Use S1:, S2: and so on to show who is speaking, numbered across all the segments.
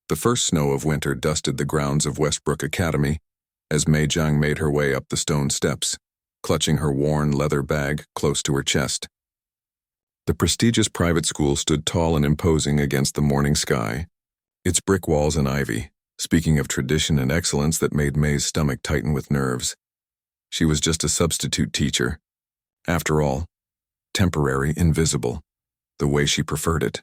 S1: The first snow of winter dusted the grounds of Westbrook Academy as Mei Jiang made her way up the stone steps, clutching her worn leather bag close to her chest. The prestigious private school stood tall and imposing against the morning sky, its brick walls and ivy, speaking of tradition and excellence that made Mei's stomach tighten with nerves. She was just a substitute teacher. After all, temporary, invisible, the way she preferred it.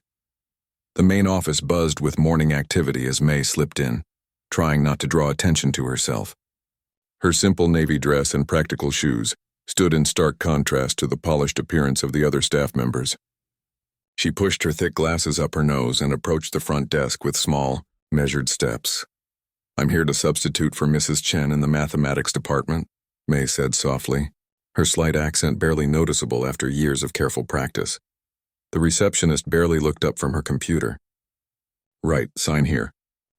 S1: The main office buzzed with morning activity as Mei slipped in, trying not to draw attention to herself. Her simple navy dress and practical shoes stood in stark contrast to the polished appearance of the other staff members. She pushed her thick glasses up her nose and approached the front desk with small, measured steps. "I'm here to substitute for Mrs. Chen in the mathematics department," Mei said softly, her slight accent barely noticeable after years of careful practice. The receptionist barely looked up from her computer. "Right, sign here.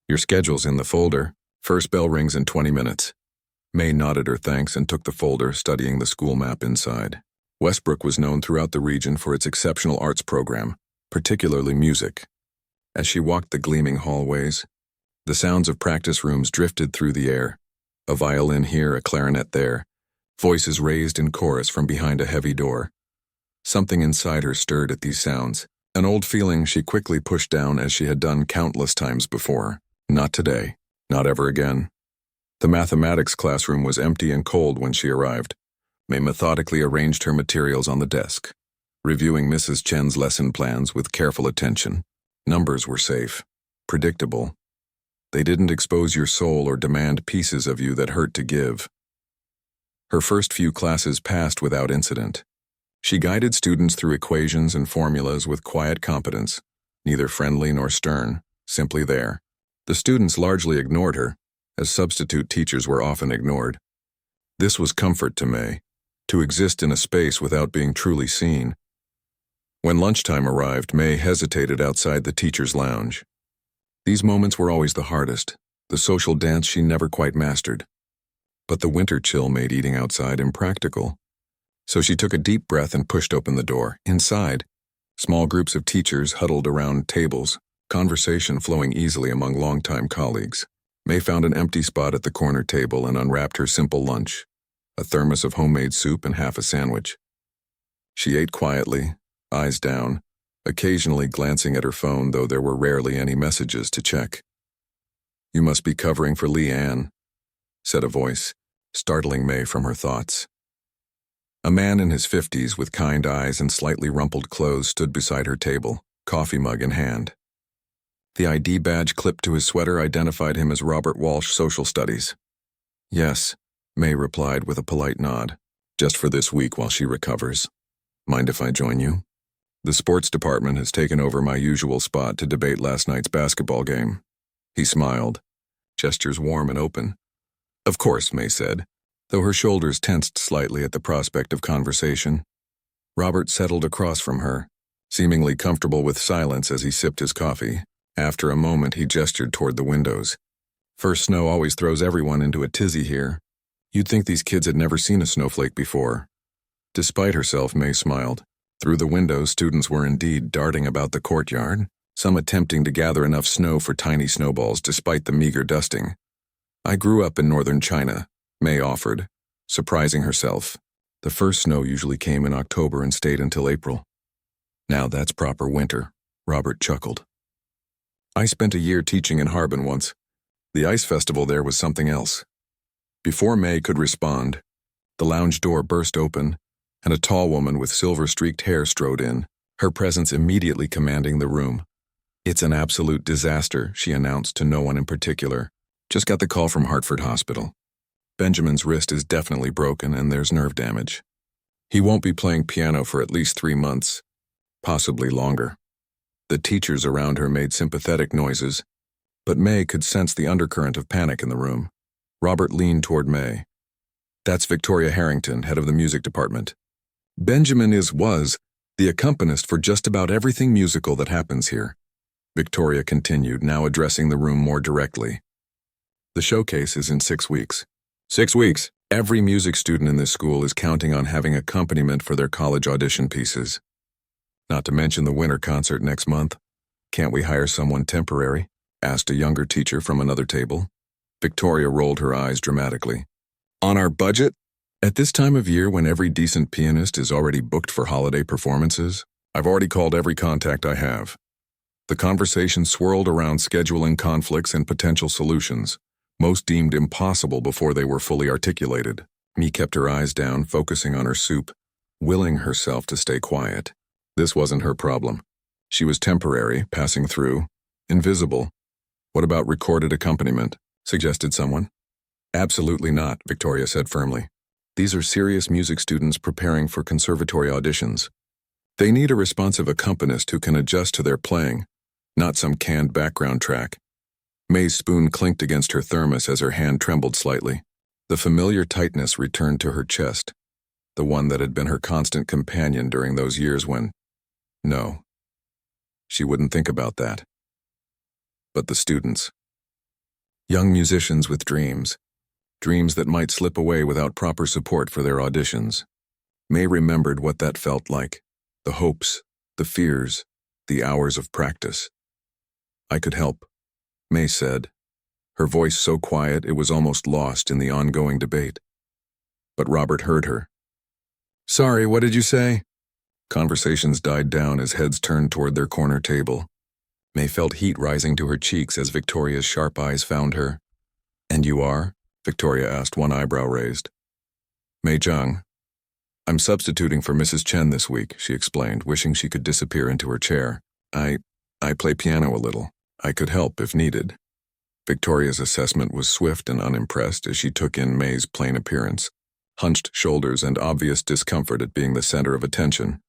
S1: Your schedule's in the folder. First bell rings in 20 minutes. Mei nodded her thanks and took the folder, studying the school map inside. Westbrook was known throughout the region for its exceptional arts program, particularly music. As she walked the gleaming hallways, the sounds of practice rooms drifted through the air. A violin here, a clarinet there, voices raised in chorus from behind a heavy door. Something inside her stirred at these sounds, an old feeling she quickly pushed down as she had done countless times before. Not today, not ever again. The mathematics classroom was empty and cold when she arrived. Mei methodically arranged her materials on the desk, reviewing Mrs. Chen's lesson plans with careful attention. Numbers were safe, predictable. They didn't expose your soul or demand pieces of you that hurt to give. Her first few classes passed without incident. She guided students through equations and formulas with quiet competence, neither friendly nor stern, simply there. The students largely ignored her, as substitute teachers were often ignored. This was comfort to Mei, to exist in a space without being truly seen. When lunchtime arrived, Mei hesitated outside the teacher's lounge. These moments were always the hardest, the social dance she never quite mastered. But the winter chill made eating outside impractical. So she took a deep breath and pushed open the door. Inside, small groups of teachers huddled around tables, conversation flowing easily among longtime colleagues. Mei found an empty spot at the corner table and unwrapped her simple lunch, a thermos of homemade soup and half a sandwich. She ate quietly, eyes down, occasionally glancing at her phone, though there were rarely any messages to check. "You must be covering for Li Ann," said a voice, startling Mei from her thoughts. A man in his 50s with kind eyes and slightly rumpled clothes stood beside her table, coffee mug in hand. The ID badge clipped to his sweater identified him as Robert Walsh, Social Studies. "Yes," Mei replied with a polite nod. "Just for this week while she recovers. Mind if I join you? The sports department has taken over my usual spot to debate last night's basketball game." He smiled, gestures warm and open. "Of course," Mei said, though her shoulders tensed slightly at the prospect of conversation. Robert settled across from her, seemingly comfortable with silence as he sipped his coffee. After a moment, he gestured toward the windows. "First snow always throws everyone into a tizzy here. You'd think these kids had never seen a snowflake before." Despite herself, Mei smiled. Through the windows, students were indeed darting about the courtyard, some attempting to gather enough snow for tiny snowballs despite the meager dusting. "I grew up in northern China," Mei offered, surprising herself. The first snow usually came in October and stayed until April. "Now that's proper winter," Robert chuckled. "I spent a year teaching in Harbin once. The ice festival there was something else." Before Mei could respond, the lounge door burst open, and a tall woman with silver-streaked hair strode in, her presence immediately commanding the room. "It's an absolute disaster," she announced to no one in particular. "Just got the call from Hartford Hospital. Benjamin's wrist is definitely broken and there's nerve damage. He won't be playing piano for at least 3 months, possibly longer." The teachers around her made sympathetic noises, but Mei could sense the undercurrent of panic in the room. Robert leaned toward Mei. "That's Victoria Harrington, head of the music department. Benjamin was the accompanist for just about everything musical that happens here." Victoria continued, now addressing the room more directly. "The showcase is in 6 weeks. 6 weeks. Every music student in this school is counting on having accompaniment for their college audition pieces. Not to mention the winter concert next month. Can't we hire someone temporary?" asked a younger teacher from another table. Victoria rolled her eyes dramatically. On our budget? At this time of year when every decent pianist is already booked for holiday performances, I've already called every contact I have. The conversation swirled around scheduling conflicts and potential solutions, most deemed impossible before they were fully articulated. Me kept her eyes down, focusing on her soup, willing herself to stay quiet. This wasn't her problem. She was temporary, passing through, invisible. What about recorded accompaniment? Suggested someone. Absolutely not, Victoria said firmly. These are serious music students preparing for conservatory auditions. They need a responsive accompanist who can adjust to their playing, not some canned background track. May's spoon clinked against her thermos as her hand trembled slightly. The familiar tightness returned to her chest, the one that had been her constant companion during those years when... No. She wouldn't think about that. But the students. Young musicians with dreams. Dreams that might slip away without proper support for their auditions. May remembered what that felt like. The hopes, the fears, the hours of practice. I could help, May said, her voice so quiet it was almost lost in the ongoing debate. But Robert heard her. Sorry, what did you say? Conversations died down as heads turned toward their corner table. May felt heat rising to her cheeks as Victoria's sharp eyes found her. And you are? Victoria asked, one eyebrow raised. Mei Zhang. I'm substituting for Mrs. Chen this week, she explained, wishing she could disappear into her chair. I play piano a little. I could help if needed. Victoria's assessment was swift and unimpressed as she took in May's plain appearance, hunched shoulders and obvious discomfort at being the center of attention.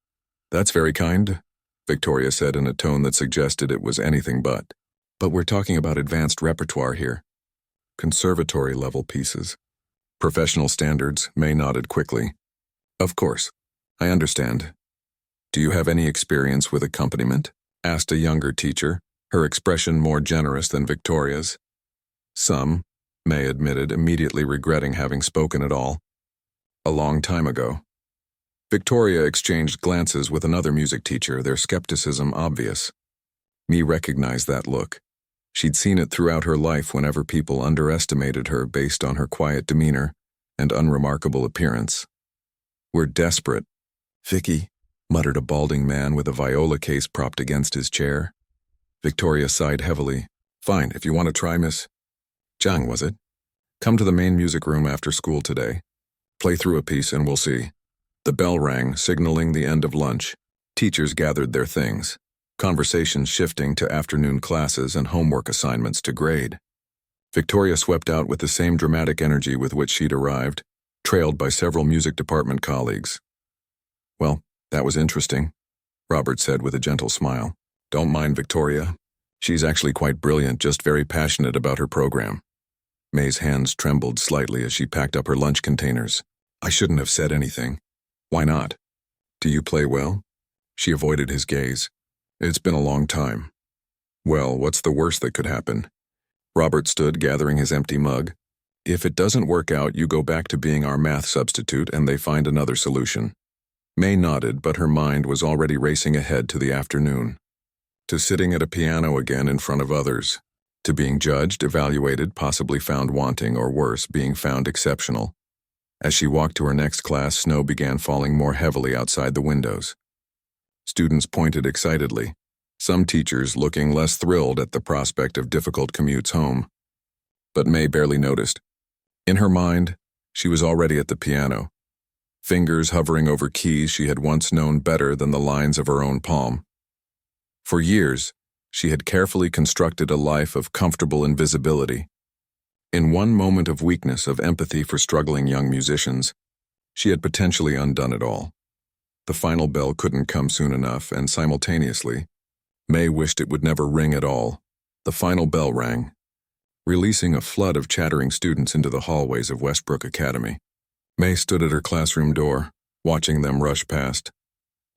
S1: That's very kind, Victoria said in a tone that suggested it was anything but. But we're talking about advanced repertoire here. Conservatory-level pieces. Professional standards, May nodded quickly. Of course. I understand. Do you have any experience with accompaniment? Asked a younger teacher, her expression more generous than Victoria's. Some, May admitted, immediately regretting having spoken at all. A long time ago. Victoria exchanged glances with another music teacher, their skepticism obvious. Me recognized that look. She'd seen it throughout her life whenever people underestimated her based on her quiet demeanor and unremarkable appearance. We're desperate, Vicky, muttered a balding man with a viola case propped against his chair. Victoria sighed heavily. Fine, if you want to try, Miss Zhang, was it? Come to the main music room after school today. Play through a piece and we'll see. The bell rang, signaling the end of lunch. Teachers gathered their things, conversations shifting to afternoon classes and homework assignments to grade. Victoria swept out with the same dramatic energy with which she'd arrived, trailed by several music department colleagues. Well, that was interesting, Robert said with a gentle smile. Don't mind Victoria. She's actually quite brilliant, just very passionate about her program. May's hands trembled slightly as she packed up her lunch containers. I shouldn't have said anything. Why not? Do you play well? She avoided his gaze. It's been a long time. Well, what's the worst that could happen? Robert stood, gathering his empty mug. If it doesn't work out, you go back to being our math substitute and they find another solution. May nodded, but her mind was already racing ahead to the afternoon. To sitting at a piano again in front of others. To being judged, evaluated, possibly found wanting, or worse, being found exceptional. As she walked to her next class, snow began falling more heavily outside the windows. Students pointed excitedly, some teachers looking less thrilled at the prospect of difficult commutes home. But May barely noticed. In her mind, she was already at the piano, fingers hovering over keys she had once known better than the lines of her own palm. For years, she had carefully constructed a life of comfortable invisibility. In one moment of weakness, of empathy for struggling young musicians, she had potentially undone it all. The final bell couldn't come soon enough, and simultaneously, May wished it would never ring at all. The final bell rang, releasing a flood of chattering students into the hallways of Westbrook Academy. May stood at her classroom door, watching them rush past,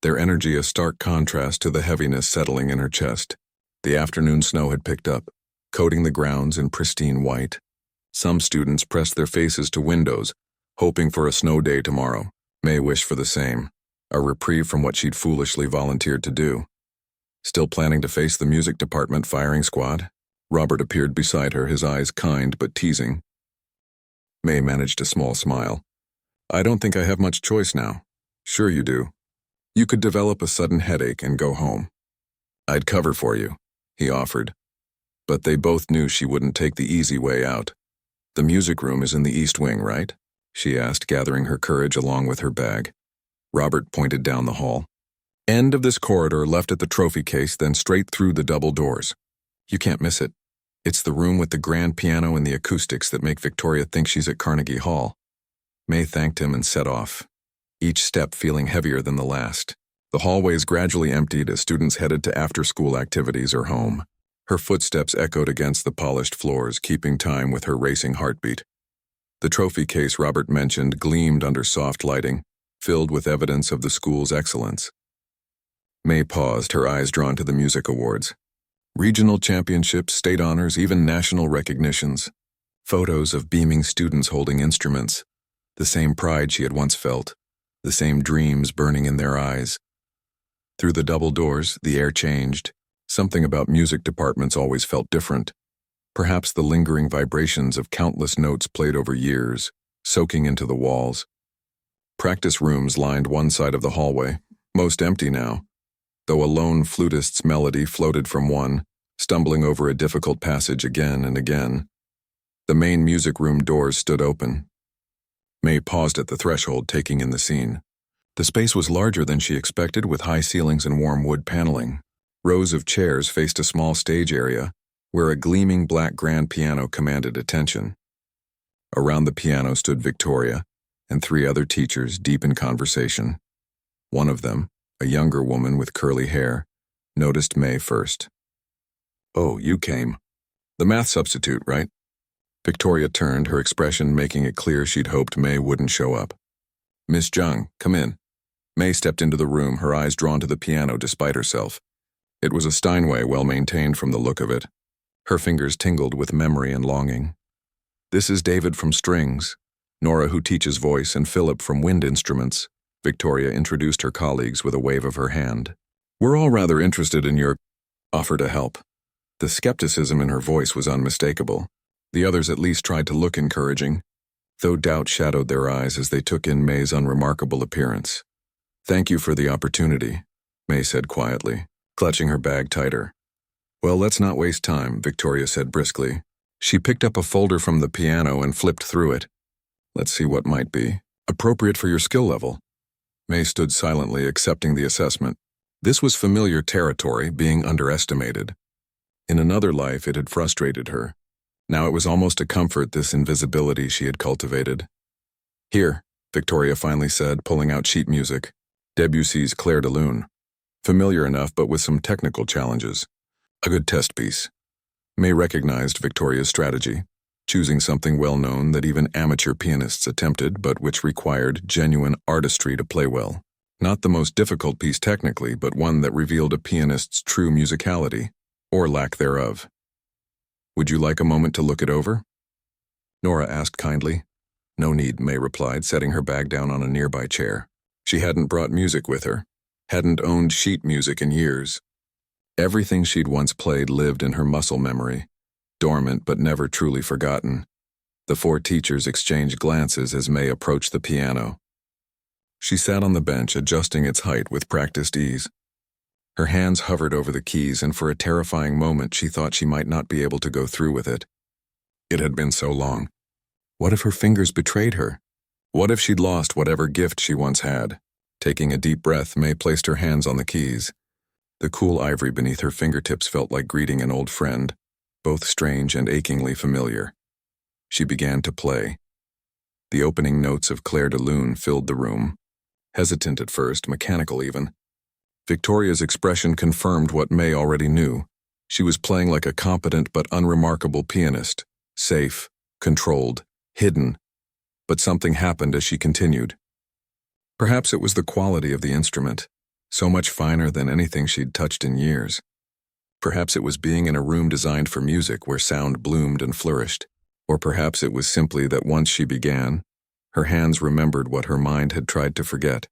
S1: their energy a stark contrast to the heaviness settling in her chest. The afternoon snow had picked up, coating the grounds in pristine white. Some students pressed their faces to windows, hoping for a snow day tomorrow. May wished for the same, a reprieve from what she'd foolishly volunteered to do. Still planning to face the music department firing squad? Robert appeared beside her, his eyes kind but teasing. May managed a small smile. I don't think I have much choice now. Sure you do. You could develop a sudden headache and go home. I'd cover for you, he offered. But they both knew she wouldn't take the easy way out. The music room is in the east wing, right? She asked, gathering her courage along with her bag. Robert pointed down the hall. End of this corridor, left at the trophy case, then straight through the double doors. You can't miss it. It's the room with the grand piano and the acoustics that make Victoria think she's at Carnegie Hall. May thanked him and set off, each step feeling heavier than the last. The hallways gradually emptied as students headed to after-school activities or home. Her footsteps echoed against the polished floors, keeping time with her racing heartbeat. The trophy case Robert mentioned gleamed under soft lighting, filled with evidence of the school's excellence. May paused, her eyes drawn to the music awards. Regional championships, state honors, even national recognitions. Photos of beaming students holding instruments. The same pride she had once felt. The same dreams burning in their eyes. Through the double doors, the air changed. Something about music departments always felt different. Perhaps the lingering vibrations of countless notes played over years, soaking into the walls. Practice rooms lined one side of the hallway, most empty now, though a lone flutist's melody floated from one, stumbling over a difficult passage again and again. The main music room doors stood open. May paused at the threshold, taking in the scene. The space was larger than she expected, with high ceilings and warm wood paneling. Rows of chairs faced a small stage area, where a gleaming black grand piano commanded attention. Around the piano stood Victoria and 3 other teachers deep in conversation. One of them, a younger woman with curly hair, noticed May first. Oh, you came. The math substitute, right? Victoria turned, her expression making it clear she'd hoped May wouldn't show up. Miss Jung, come in. May stepped into the room, her eyes drawn to the piano despite herself. It was a Steinway, well maintained from the look of it. Her fingers tingled with memory and longing. This is David from strings, Nora who teaches voice, and Philip from wind instruments. Victoria introduced her colleagues with a wave of her hand. We're all rather interested in your offer to help. The skepticism in her voice was unmistakable. The others at least tried to look encouraging, though doubt shadowed their eyes as they took in May's unremarkable appearance. Thank you for the opportunity, May said quietly, clutching her bag tighter. Well, let's not waste time, Victoria said briskly. She picked up a folder from the piano and flipped through it. Let's see what might be appropriate for your skill level. May stood silently, accepting the assessment. This was familiar territory, being underestimated. In another life, it had frustrated her. Now it was almost a comfort, this invisibility she had cultivated. Here, Victoria finally said, pulling out sheet music. Debussy's Clair de Lune. Familiar enough, but with some technical challenges. A good test piece. May recognized Victoria's strategy, choosing something well-known that even amateur pianists attempted, but which required genuine artistry to play well. Not the most difficult piece technically, but one that revealed a pianist's true musicality, or lack thereof. Would you like a moment to look it over? Nora asked kindly. No need, May replied, setting her bag down on a nearby chair. She hadn't brought music with her, hadn't owned sheet music in years. Everything she'd once played lived in her muscle memory, dormant but never truly forgotten. The 4 teachers exchanged glances as May approached the piano. She sat on the bench, adjusting its height with practiced ease. Her hands hovered over the keys, and for a terrifying moment she thought she might not be able to go through with it. It had been so long. What if her fingers betrayed her? What if she'd lost whatever gift she once had? Taking a deep breath, May placed her hands on the keys. The cool ivory beneath her fingertips felt like greeting an old friend, both strange and achingly familiar. She began to play. The opening notes of Clair de Lune filled the room. Hesitant at first, mechanical even. Victoria's expression confirmed what May already knew. She was playing like a competent but unremarkable pianist, safe, controlled, hidden. But something happened as she continued. Perhaps it was the quality of the instrument, so much finer than anything she'd touched in years. Perhaps it was being in a room designed for music where sound bloomed and flourished. Or perhaps it was simply that once she began, her hands remembered what her mind had tried to forget.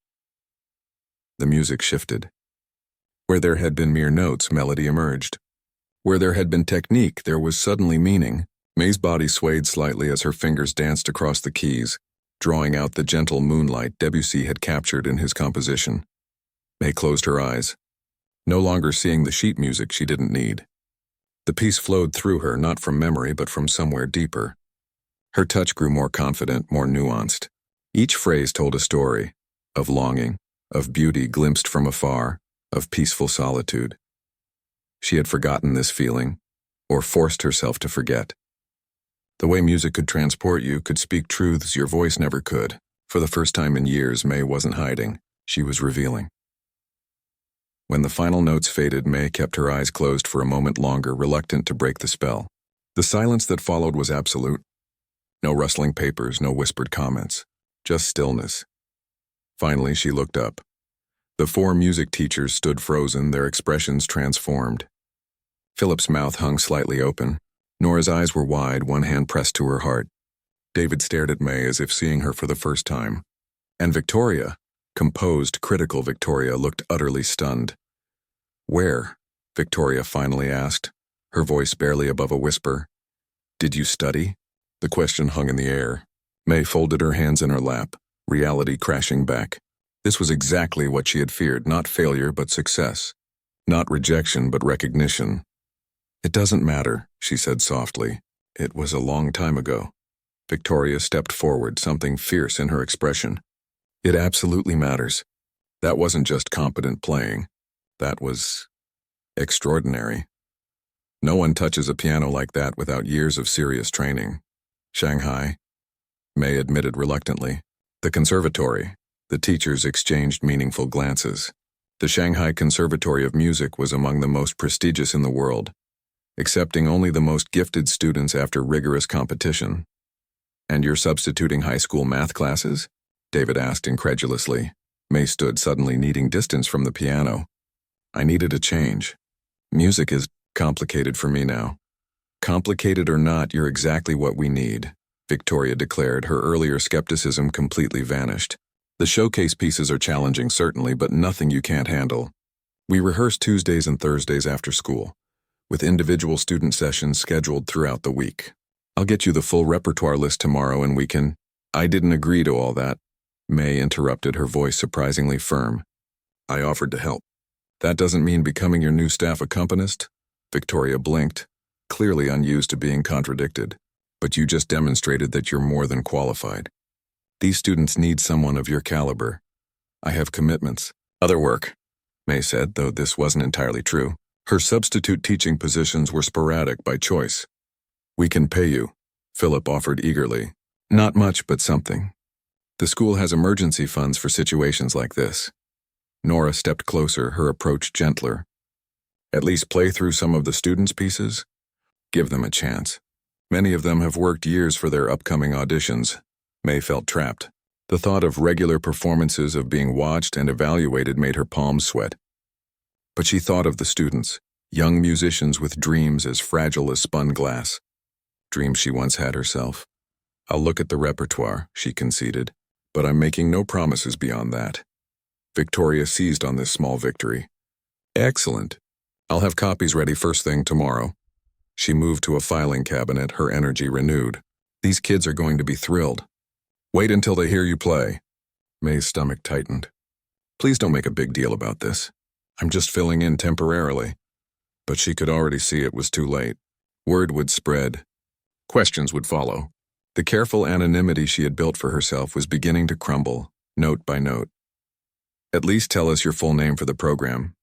S1: The music shifted. Where there had been mere notes, melody emerged. Where there had been technique, there was suddenly meaning. May's body swayed slightly as her fingers danced across the keys, drawing out the gentle moonlight Debussy had captured in his composition. May closed her eyes, no longer seeing the sheet music she didn't need. The piece flowed through her, not from memory, but from somewhere deeper. Her touch grew more confident, more nuanced. Each phrase told a story, of longing, of beauty glimpsed from afar, of peaceful solitude. She had forgotten this feeling, or forced herself to forget. The way music could transport you, could speak truths your voice never could. For the first time in years, May wasn't hiding. She was revealing. When the final notes faded, May kept her eyes closed for a moment longer, reluctant to break the spell. The silence that followed was absolute. No rustling papers, no whispered comments, just stillness. Finally, she looked up. The four music teachers stood frozen, their expressions transformed. Philip's mouth hung slightly open. Nora's eyes were wide, one hand pressed to her heart. David stared at May as if seeing her for the first time. And Victoria, composed, critical Victoria, looked utterly stunned. "Where?" Victoria finally asked, her voice barely above a whisper. "Did you study?" The question hung in the air. May folded her hands in her lap, reality crashing back. This was exactly what she had feared, not failure but success. Not rejection but recognition. "It doesn't matter," she said softly. "It was a long time ago." Victoria stepped forward, something fierce in her expression. "It absolutely matters. That wasn't just competent playing. That was extraordinary. No one touches a piano like that without years of serious training." "Shanghai," May admitted reluctantly. "The conservatory." The teachers exchanged meaningful glances. The Shanghai Conservatory of Music was among the most prestigious in the world, accepting only the most gifted students after rigorous competition. "And you're substituting high school math classes?" David asked incredulously. May stood, suddenly needing distance from the piano. "I needed a change. Music is complicated for me now." "Complicated or not, you're exactly what we need," Victoria declared, her earlier skepticism completely vanished. "The showcase pieces are challenging, certainly, but nothing you can't handle. We rehearse Tuesdays and Thursdays after school, with individual student sessions scheduled throughout the week. I'll get you the full repertoire list tomorrow and we can—" "I didn't agree to all that," May interrupted, her voice surprisingly firm. "I offered to help." "That doesn't mean becoming your new staff accompanist?" Victoria blinked, clearly unused to being contradicted. "But you just demonstrated that you're more than qualified. These students need someone of your caliber." "I have commitments." "Other work," May said, though this wasn't entirely true. Her substitute teaching positions were sporadic by choice. "We can pay you," Philip offered eagerly. "Not much, but something. The school has emergency funds for situations like this." Nora stepped closer, her approach gentler. "At least play through some of the students' pieces? Give them a chance. Many of them have worked years for their upcoming auditions." May felt trapped. The thought of regular performances, of being watched and evaluated, made her palms sweat. But she thought of the students, young musicians with dreams as fragile as spun glass. Dreams she once had herself. "I'll look at the repertoire," she conceded, "but I'm making no promises beyond that." Victoria seized on this small victory. "Excellent. I'll have copies ready first thing tomorrow." She moved to a filing cabinet, her energy renewed. "These kids are going to be thrilled." "Wait until they hear you play." May's stomach tightened. "Please don't make a big deal about this. I'm just filling in temporarily." But she could already see it was too late. Word would spread. Questions would follow. The careful anonymity she had built for herself was beginning to crumble, note by note. "At least tell us your full name for the program,"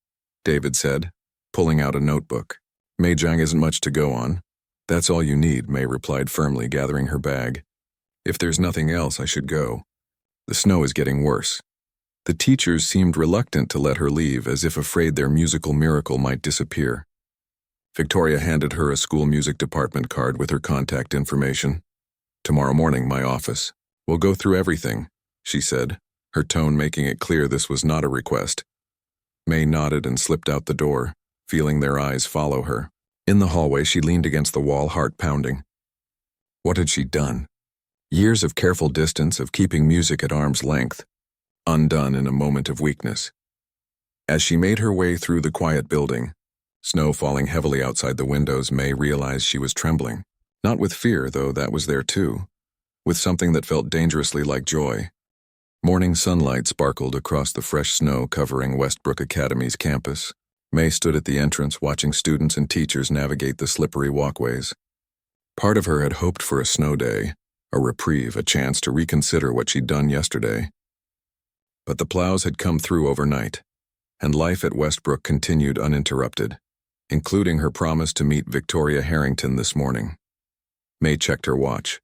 S1: David said, pulling out a notebook. "Mei Jiang isn't much to go on." "That's all you need," May replied firmly, gathering her bag. "If there's nothing else, I should go. The snow is getting worse." The teachers seemed reluctant to let her leave, as if afraid their musical miracle might disappear. Victoria handed her a school music department card with her contact information. "Tomorrow morning, my office. We'll go through everything," she said, her tone making it clear this was not a request. May nodded and slipped out the door, feeling their eyes follow her. In the hallway, she leaned against the wall, heart pounding. What had she done? Years of careful distance, of keeping music at arm's length, undone in a moment of weakness. As she made her way through the quiet building, Snow falling heavily outside the windows, May realized she was trembling. Not with fear, though that was there too. With something that felt dangerously like joy. Morning sunlight sparkled across the fresh snow covering Westbrook Academy's campus. May stood at the entrance watching students and teachers navigate the slippery walkways. Part of her had hoped for a snow day, a reprieve, a chance to reconsider what she'd done yesterday. But the plows had come through overnight, and life at Westbrook continued uninterrupted, including her promise to meet Victoria Harrington this morning. May checked her watch.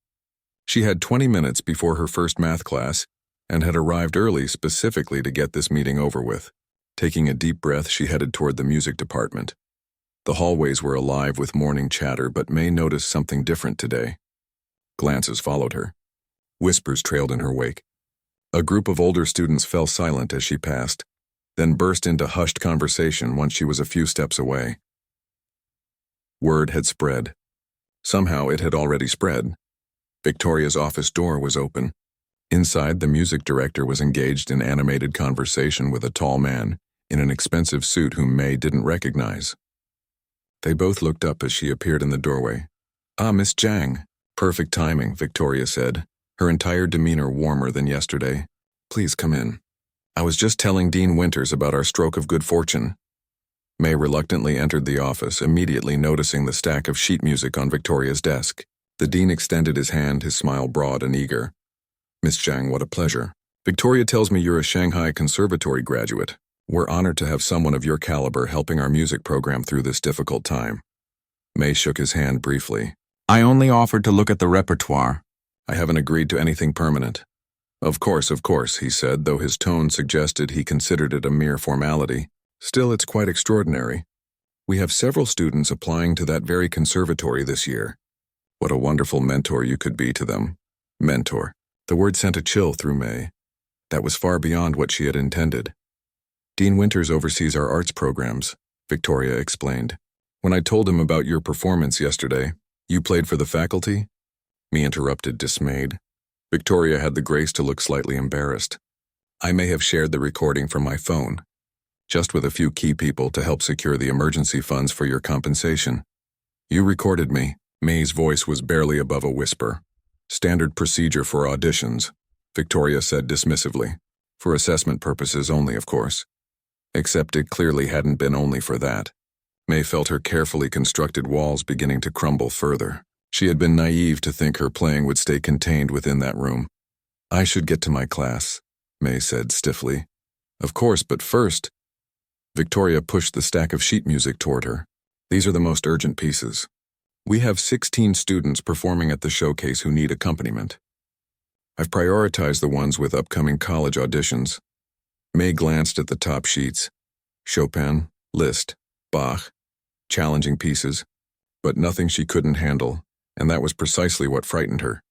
S1: She had 20 minutes before her first math class and had arrived early specifically to get this meeting over with. Taking a deep breath, she headed toward the music department. The hallways were alive with morning chatter, but May noticed something different today. Glances followed her. Whispers trailed in her wake. A group of older students fell silent as she passed, then burst into hushed conversation once she was a few steps away. Word had spread. Somehow it had already spread. Victoria's office door was open. Inside, the music director was engaged in animated conversation with a tall man in an expensive suit whom May didn't recognize. They both looked up as she appeared in the doorway. "Ah, Miss Jang." "Perfect timing," Victoria said, her entire demeanor warmer than yesterday. "Please come in. I was just telling Dean Winters about our stroke of good fortune." May reluctantly entered the office, immediately noticing the stack of sheet music on Victoria's desk. The dean extended his hand, his smile broad and eager. "Miss Jang, what a pleasure. Victoria tells me you're a Shanghai Conservatory graduate. We're honored to have someone of your caliber helping our music program through this difficult time." May shook his hand briefly. "I only offered to look at the repertoire. I haven't agreed to anything permanent." Of course, he said, though his tone suggested he considered it a mere formality. "Still, it's quite extraordinary. We have several students applying to that very conservatory this year. What a wonderful mentor you could be to them." Mentor. The word sent a chill through May. That was far beyond what she had intended. "Dean Winters oversees our arts programs," Victoria explained. "When I told him about your performance yesterday, you played for the faculty?" Me interrupted, dismayed. Victoria had the grace to look slightly embarrassed. "I may have shared the recording from my phone, just with a few key people to help secure the emergency funds for your compensation." "You recorded me." May's voice was barely above a whisper. "Standard procedure for auditions," Victoria said dismissively. "For assessment purposes only, of course." Except it clearly hadn't been only for that. May felt her carefully constructed walls beginning to crumble further. She had been naive to think her playing would stay contained within that room. "I should get to my class," May said stiffly. "Of course, but first—" Victoria pushed the stack of sheet music toward her. "These are the most urgent pieces. We have 16 students performing at the showcase who need accompaniment. I've prioritized the ones with upcoming college auditions." May glanced at the top sheets. Chopin, Liszt, Bach, challenging pieces, but nothing she couldn't handle, and that was precisely what frightened her.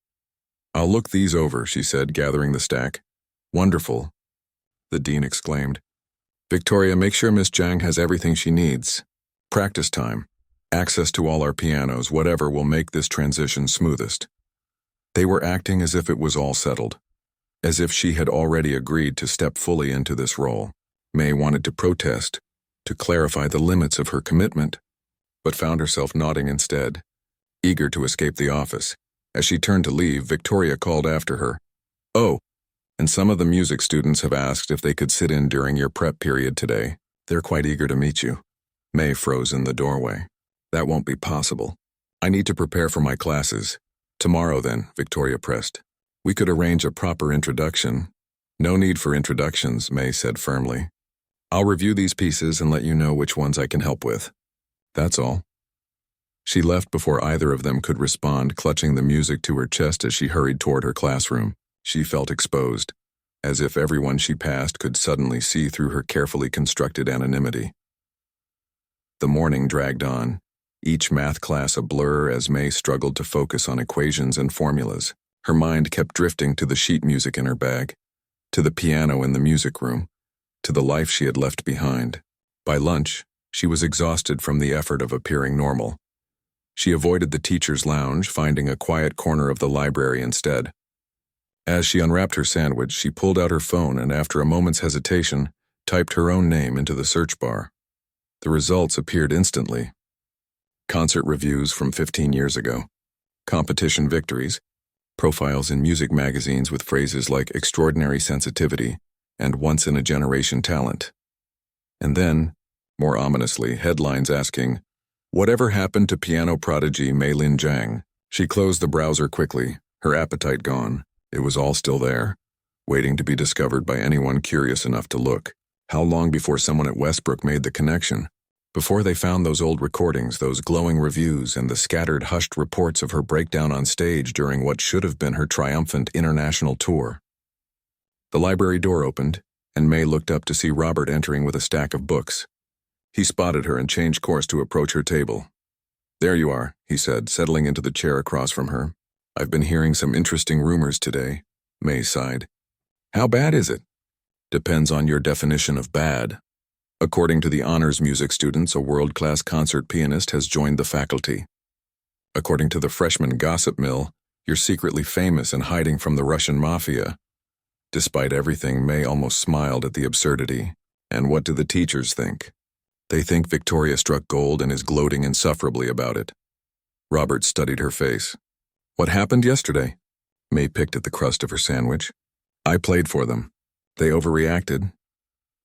S1: "I'll look these over," she said, gathering the stack. "Wonderful," the dean exclaimed. "Victoria, make sure Miss Jang has everything she needs. Practice time, access to all our pianos, whatever will make this transition smoothest." They were acting as if it was all settled, as if she had already agreed to step fully into this role. May wanted to protest, to clarify the limits of her commitment, but found herself nodding instead, eager to escape the office. As she turned to leave, Victoria called after her. "Oh, and some of the music students have asked if they could sit in during your prep period today. They're quite eager to meet you." May froze in the doorway. "That won't be possible. I need to prepare for my classes." "Tomorrow then," Victoria pressed. "We could arrange a proper introduction." "No need for introductions," May said firmly. "I'll review these pieces and let you know which ones I can help with. That's all." She left before either of them could respond, clutching the music to her chest as she hurried toward her classroom. She felt exposed, as if everyone she passed could suddenly see through her carefully constructed anonymity. The morning dragged on, each math class a blur as May struggled to focus on equations and formulas. Her mind kept drifting to the sheet music in her bag, to the piano in the music room, to the life she had left behind. By lunch, she was exhausted from the effort of appearing normal. She avoided the teacher's lounge, finding a quiet corner of the library instead. As she unwrapped her sandwich, she pulled out her phone and, after a moment's hesitation, typed her own name into the search bar. The results appeared instantly. Concert reviews from 15 years ago, competition victories, profiles in music magazines with phrases like extraordinary sensitivity and once-in-a-generation talent. And then, more ominously, headlines asking, "Whatever happened to piano prodigy Mei-Lin Zhang?" She closed the browser quickly, her appetite gone. It was all still there, waiting to be discovered by anyone curious enough to look. How long before someone at Westbrook made the connection? Before they found those old recordings, those glowing reviews, and the scattered, hushed reports of her breakdown on stage during what should have been her triumphant international tour. The library door opened, and May looked up to see Robert entering with a stack of books. He spotted her and changed course to approach her table. "There you are," he said, settling into the chair across from her. "I've been hearing some interesting rumors today," May sighed. "How bad is it?" "Depends on your definition of bad. According to the honors music students, a world-class concert pianist has joined the faculty. According to the freshman gossip mill, you're secretly famous and hiding from the Russian mafia." Despite everything, May almost smiled at the absurdity. And what do the teachers think? They think Victoria struck gold and is gloating insufferably about it. Robert studied her face. "What happened yesterday?" May picked at the crust of her sandwich. "I played for them. They overreacted.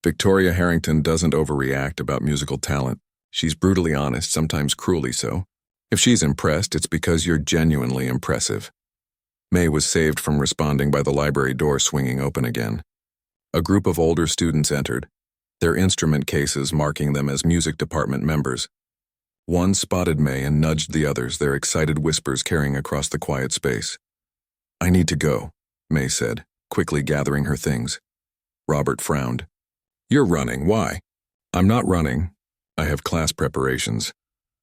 S1: Victoria Harrington doesn't overreact about musical talent. She's brutally honest, sometimes cruelly so. If she's impressed, it's because you're genuinely impressive." May was saved from responding by the library door swinging open again. A group of older students entered, their instrument cases marking them as music department members. One spotted May and nudged the others, their excited whispers carrying across the quiet space. "I need to go," May said, quickly gathering her things. Robert frowned. "You're running, why?" "I'm not running. I have class preparations."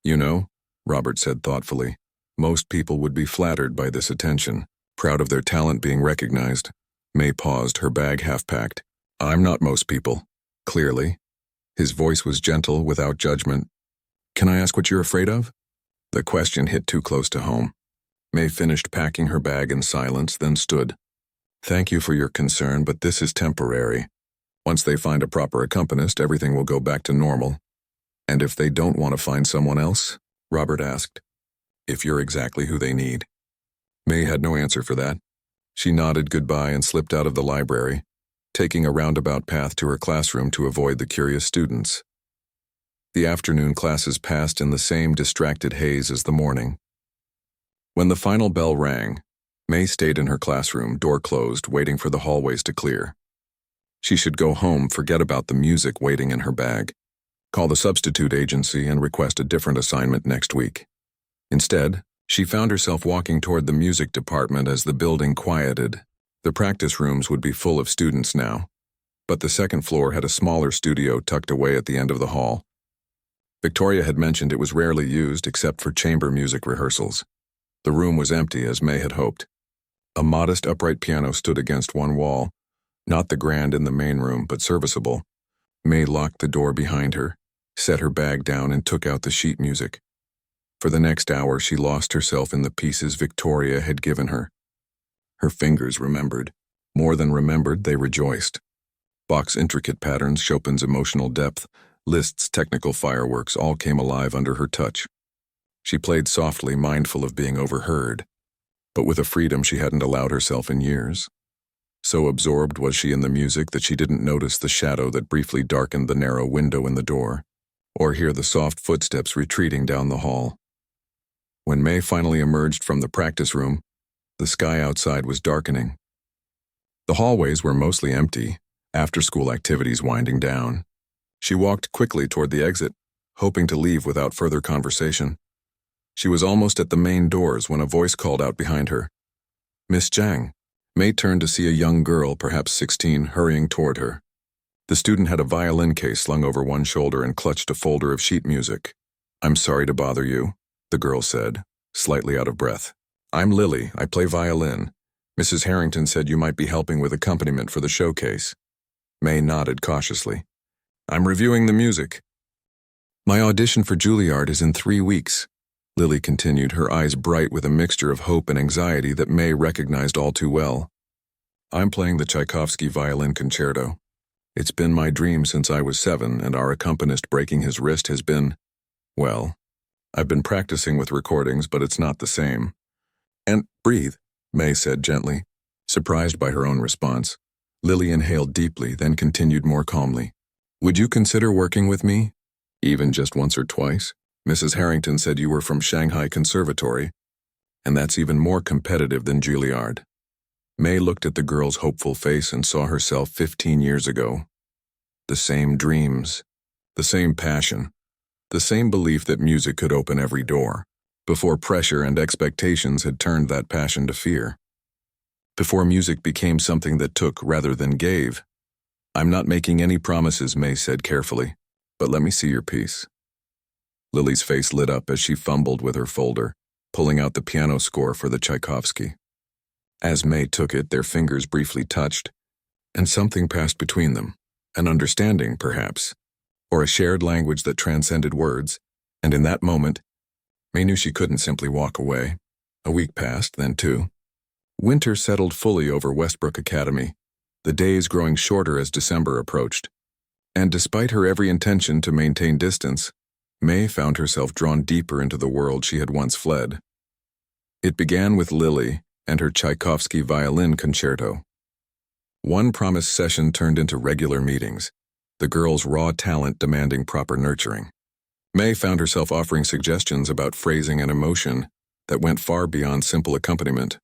S1: "You know," Robert said thoughtfully, "most people would be flattered by this attention, proud of their talent being recognized." May paused, her bag half-packed. "I'm not most people." Clearly. His voice was gentle, without judgment. "Can I ask what you're afraid of?" The question hit too close to home. May finished packing her bag in silence, then stood. "Thank you for your concern, but this is temporary. Once they find a proper accompanist, everything will go back to normal." "And if they don't want to find someone else?" Robert asked. "If you're exactly who they need." May had no answer for that. She nodded goodbye and slipped out of the library, taking a roundabout path to her classroom to avoid the curious students. The afternoon classes passed in the same distracted haze as the morning. When the final bell rang, May stayed in her classroom, door closed, waiting for the hallways to clear. She should go home, forget about the music waiting in her bag, call the substitute agency and request a different assignment next week. Instead, she found herself walking toward the music department as the building quieted. The practice rooms would be full of students now, but the second floor had a smaller studio tucked away at the end of the hall. Victoria had mentioned it was rarely used except for chamber music rehearsals. The room was empty, as May had hoped. A modest upright piano stood against one wall, not the grand in the main room, but serviceable. May locked the door behind her, set her bag down, and took out the sheet music. For the next hour, she lost herself in the pieces Victoria had given her. Her fingers remembered. More than remembered, they rejoiced. Bach's intricate patterns, Chopin's emotional depth, Liszt's technical fireworks all came alive under her touch. She played softly, mindful of being overheard, but with a freedom she hadn't allowed herself in years. So absorbed was she in the music that she didn't notice the shadow that briefly darkened the narrow window in the door, or hear the soft footsteps retreating down the hall. When May finally emerged from the practice room, the sky outside was darkening. The hallways were mostly empty, after-school activities winding down. She walked quickly toward the exit, hoping to leave without further conversation. She was almost at the main doors when a voice called out behind her. "Miss Zhang." May turned to see a young girl, perhaps 16, hurrying toward her. The student had a violin case slung over one shoulder and clutched a folder of sheet music. "I'm sorry to bother you," the girl said, slightly out of breath. "I'm Lily. I play violin. Mrs. Harrington said you might be helping with accompaniment for the showcase." May nodded cautiously. "I'm reviewing the music." "My audition for Juilliard is in 3 weeks," Lily continued, her eyes bright with a mixture of hope and anxiety that May recognized all too well. "I'm playing the Tchaikovsky violin concerto. It's been my dream since I was 7, and our accompanist breaking his wrist has been, well, I've been practicing with recordings, but it's not the same. And breathe, May said gently. Surprised by her own response, Lily inhaled deeply, then continued more calmly. Would you consider working with me? Even just once or twice? Mrs. Harrington said you were from Shanghai Conservatory, and that's even more competitive than Juilliard. May looked at the girl's hopeful face and saw herself 15 years ago. The same dreams, the same passion, the same belief that music could open every door, before pressure and expectations had turned that passion to fear. Before music became something that took rather than gave. I'm not making any promises, May said carefully, but let me see your piece. Lily's face lit up as she fumbled with her folder, pulling out the piano score for the Tchaikovsky. As May took it, their fingers briefly touched, and something passed between them, an understanding, perhaps, or a shared language that transcended words, and in that moment, May knew she couldn't simply walk away. A week passed, then 2. Winter settled fully over Westbrook Academy, the days growing shorter as December approached. And despite her every intention to maintain distance, May found herself drawn deeper into the world she had once fled. It began with Lily and her Tchaikovsky violin concerto. One promised session turned into regular meetings, the girl's raw talent demanding proper nurturing. May found herself offering suggestions about phrasing and emotion that went far beyond simple accompaniment.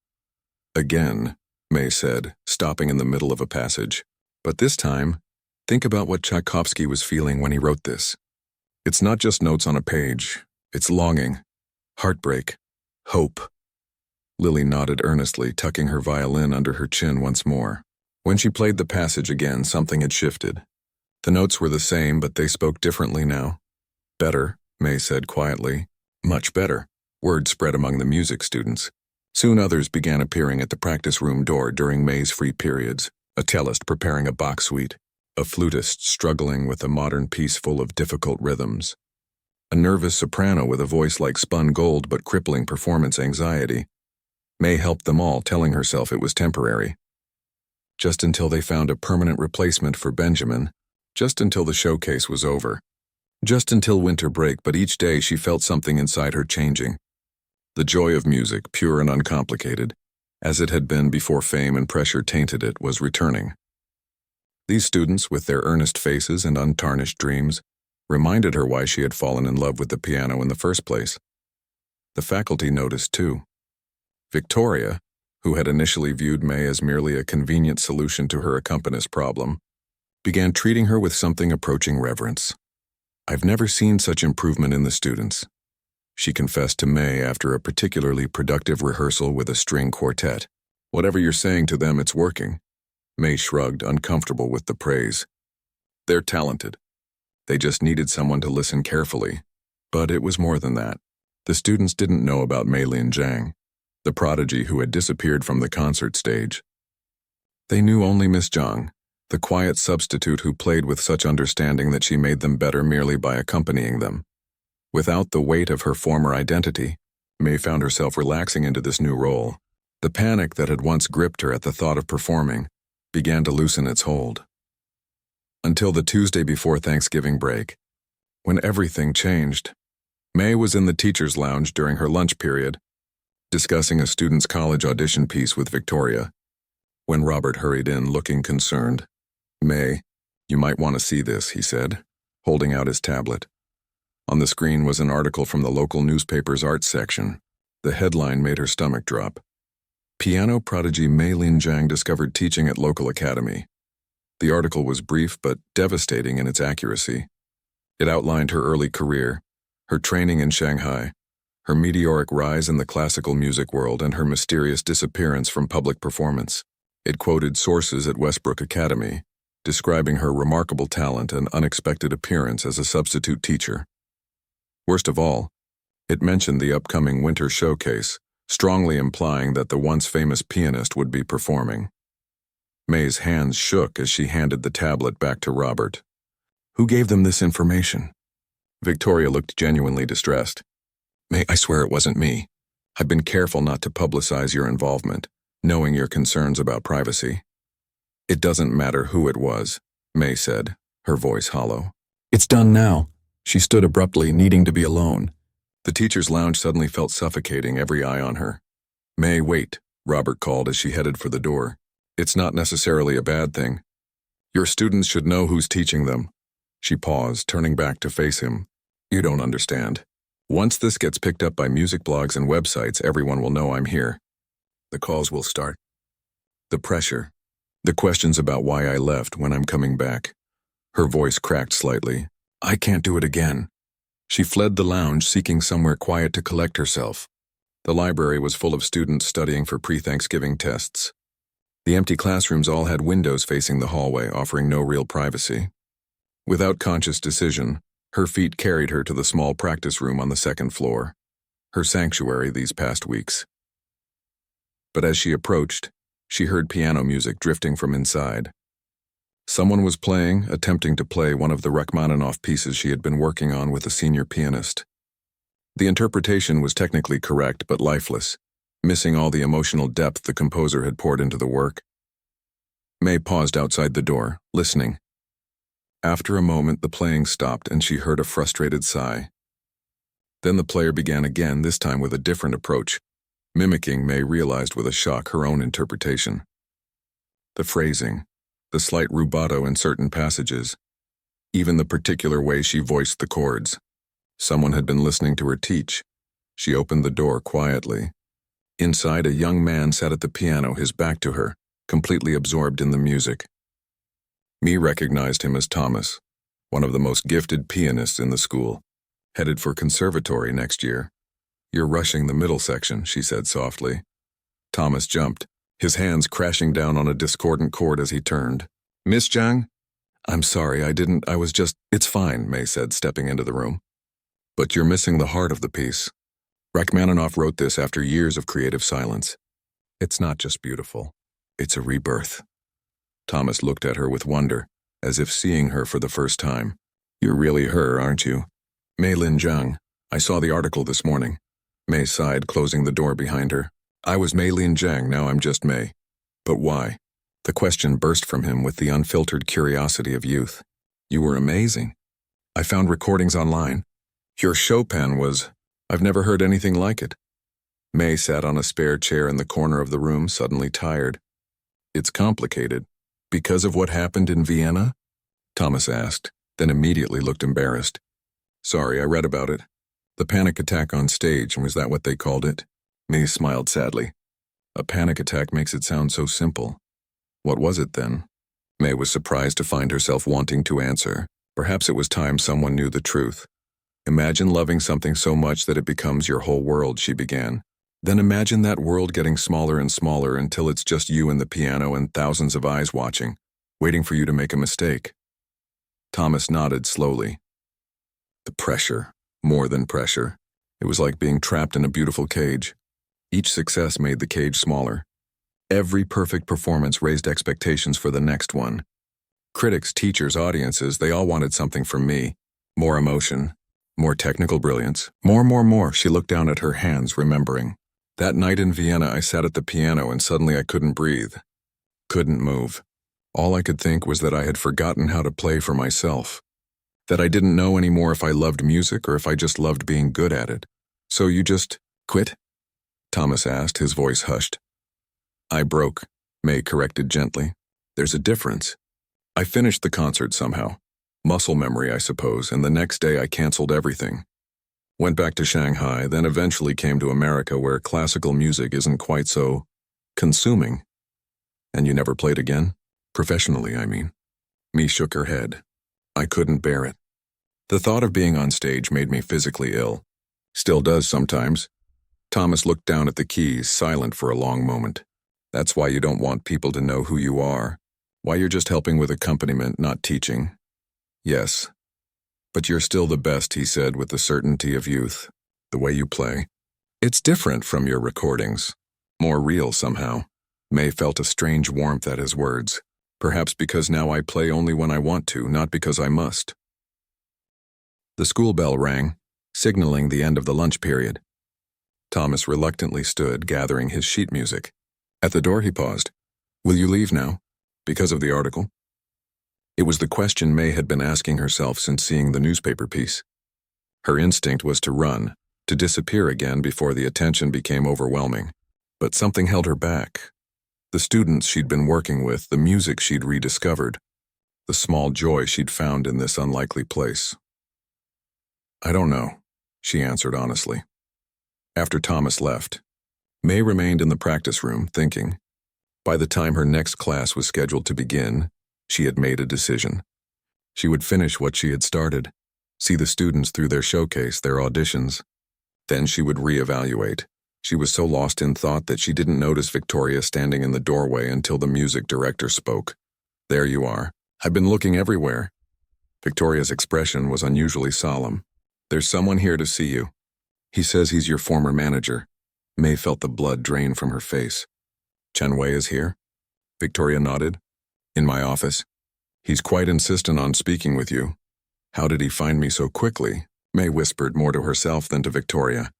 S1: Again, May said, stopping in the middle of a passage. But this time, think about what Tchaikovsky was feeling when he wrote this. It's not just notes on a page. It's longing, heartbreak, hope. Lily nodded earnestly, tucking her violin under her chin once more. When she played the passage again, something had shifted. The notes were the same, but they spoke differently now. Better, May said quietly. Much better. Word spread among the music students. Soon others began appearing at the practice room door during May's free periods, a cellist preparing a Bach suite, a flutist struggling with a modern piece full of difficult rhythms, a nervous soprano with a voice like spun gold but crippling performance anxiety. May helped them all, telling herself it was temporary. Just until they found a permanent replacement for Benjamin, just until the showcase was over, just until winter break, but each day she felt something inside her changing. The joy of music, pure and uncomplicated, as it had been before fame and pressure tainted it, was returning. These students, with their earnest faces and untarnished dreams, reminded her why she had fallen in love with the piano in the first place. The faculty noticed too. Victoria, who had initially viewed May as merely a convenient solution to her accompanist problem, began treating her with something approaching reverence. I've never seen such improvement in the students, she confessed to May after a particularly productive rehearsal with a string quartet. Whatever you're saying to them, it's working. May shrugged, uncomfortable with the praise. They're talented. They just needed someone to listen carefully. But it was more than that. The students didn't know about Meilin Zhang, the prodigy who had disappeared from the concert stage. They knew only Miss Zhang, the quiet substitute who played with such understanding that she made them better merely by accompanying them. Without the weight of her former identity, May found herself relaxing into this new role. The panic that had once gripped her at the thought of performing began to loosen its hold. Until the Tuesday before Thanksgiving break, when everything changed. May was in the teacher's lounge during her lunch period, discussing a student's college audition piece with Victoria, when Robert hurried in looking concerned. May, you might want to see this, he said, holding out his tablet. On the screen was an article from the local newspaper's arts section. The headline made her stomach drop. Piano prodigy Meilin Zhang discovered teaching at local academy. The article was brief but devastating in its accuracy. It outlined her early career, her training in Shanghai, her meteoric rise in the classical music world, and her mysterious disappearance from public performance. It quoted sources at Westbrook Academy, describing her remarkable talent and unexpected appearance as a substitute teacher. Worst of all, it mentioned the upcoming winter showcase, strongly implying that the once famous pianist would be performing. May's hands shook as she handed the tablet back to Robert. Who gave them this information? Victoria looked genuinely distressed. May, I swear it wasn't me. I've been careful not to publicize your involvement, knowing your concerns about privacy. It doesn't matter who it was. May said, her voice hollow. It's done now. She stood abruptly, needing to be alone. The teacher's lounge suddenly felt suffocating, every eye on her. May, wait, Robert called as she headed for the door. It's not necessarily a bad thing. Your students should know who's teaching them. She paused, turning back to face him. You don't understand. Once this gets picked up by music blogs and websites, everyone will know I'm here. The calls will start. The pressure. The questions about why I left, when I'm coming back. Her voice cracked slightly. I can't do it again. She fled the lounge, seeking somewhere quiet to collect herself. The library was full of students studying for pre-Thanksgiving tests. The empty classrooms all had windows facing the hallway, offering no real privacy. Without conscious decision, her feet carried her to the small practice room on the second floor, her sanctuary these past weeks. But as she approached, she heard piano music drifting from inside. Someone was playing, attempting to play one of the Rachmaninoff pieces she had been working on with a senior pianist. The interpretation was technically correct but lifeless, missing all the emotional depth the composer had poured into the work. May paused outside the door, listening. After a moment, the playing stopped and she heard a frustrated sigh. Then the player began again, this time with a different approach, mimicking, May realized with a shock, her own interpretation. The phrasing, the slight rubato in certain passages, even the particular way she voiced the chords. Someone had been listening to her teach. She opened the door quietly. Inside, a young man sat at the piano, his back to her, completely absorbed in the music. May recognized him as Thomas, one of the most gifted pianists in the school, headed for conservatory next year. You're rushing the middle section, she said softly. Thomas jumped, his hands crashing down on a discordant chord as he turned. Miss Zhang? I'm sorry, I was just... It's fine, May said, stepping into the room. But you're missing the heart of the piece. Rachmaninoff wrote this after years of creative silence. It's not just beautiful. It's a rebirth. Thomas looked at her with wonder, as if seeing her for the first time. You're really her, aren't you? Mei Lin Zhang. I saw the article this morning. May sighed, closing the door behind her. I was Mei Lin Zhang, now I'm just May. But why? The question burst from him with the unfiltered curiosity of youth. You were amazing. I found recordings online. Your Chopin was... I've never heard anything like it. May sat on a spare chair in the corner of the room, suddenly tired. It's complicated. Because of what happened in Vienna? Thomas asked, then immediately looked embarrassed. Sorry, I read about it. The panic attack on stage, was that what they called it? May smiled sadly. A panic attack makes it sound so simple. What was it then? May was surprised to find herself wanting to answer. Perhaps it was time someone knew the truth. Imagine loving something so much that it becomes your whole world, she began. Then imagine that world getting smaller and smaller until it's just you and the piano and thousands of eyes watching, waiting for you to make a mistake. Thomas nodded slowly. The pressure, more than pressure. It was like being trapped in a beautiful cage. Each success made the cage smaller. Every perfect performance raised expectations for the next one. Critics, teachers, audiences, they all wanted something from me. More emotion. More technical brilliance. More. She looked down at her hands, remembering. That night in Vienna, I sat at the piano and suddenly I couldn't breathe. Couldn't move. All I could think was that I had forgotten how to play for myself. That I didn't know anymore if I loved music or if I just loved being good at it. So you just quit? Thomas asked, his voice hushed. I broke, May corrected gently. There's a difference. I finished the concert somehow. Muscle memory, I suppose, and the next day I canceled everything. Went back to Shanghai, then eventually came to America where classical music isn't quite so consuming. And you never played again? Professionally, I mean. May shook her head. I couldn't bear it. The thought of being on stage made me physically ill. Still does sometimes. Thomas looked down at the keys, silent for a long moment. That's why you don't want people to know who you are. Why you're just helping with accompaniment, not teaching. Yes. But you're still the best, he said with the certainty of youth. The way you play. It's different from your recordings. More real somehow. May felt a strange warmth at his words. Perhaps because now I play only when I want to, not because I must. The school bell rang, signaling the end of the lunch period. Thomas reluctantly stood, gathering his sheet music. At the door he paused. Will you leave now? Because of the article? It was the question May had been asking herself since seeing the newspaper piece. Her instinct was to run, to disappear again before the attention became overwhelming. But something held her back. The students she'd been working with, the music she'd rediscovered, the small joy she'd found in this unlikely place. "I don't know," she answered honestly. After Thomas left, May remained in the practice room, thinking. By the time her next class was scheduled to begin, she had made a decision. She would finish what she had started, see the students through their showcase, their auditions. Then she would reevaluate. She was so lost in thought that she didn't notice Victoria standing in the doorway until the music director spoke. "There you are. I've been looking everywhere." Victoria's expression was unusually solemn. "There's someone here to see you. He says he's your former manager." May felt the blood drain from her face. "Chen Wei is here?" Victoria nodded. "In my office. He's quite insistent on speaking with you." "How did he find me so quickly?" May whispered, more to herself than to Victoria.